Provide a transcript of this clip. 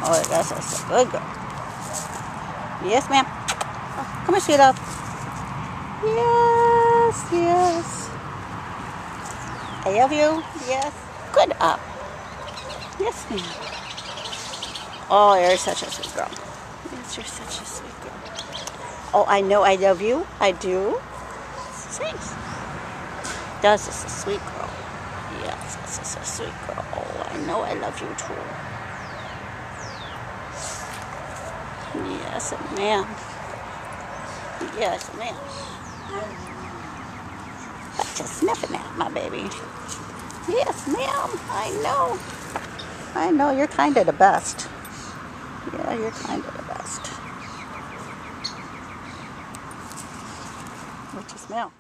Oh, that's a good girl. Yes, ma'am. Oh, come here, sweet love. Yes, yes. I love you. Yes. Good up. Yes, ma'am. Oh, you're such a sweet girl. Yes, you're such a sweet girl. Oh, I know I love you. I do. Thanks. This is a sweet girl. Yes, this is a sweet girl. Oh, I know I love you too. Yes, ma'am. Yes, ma'am. What you sniffing at, my baby? Yes, ma'am. I know. I know you're kind of the best. Yeah, you're kind of the best. What you smell?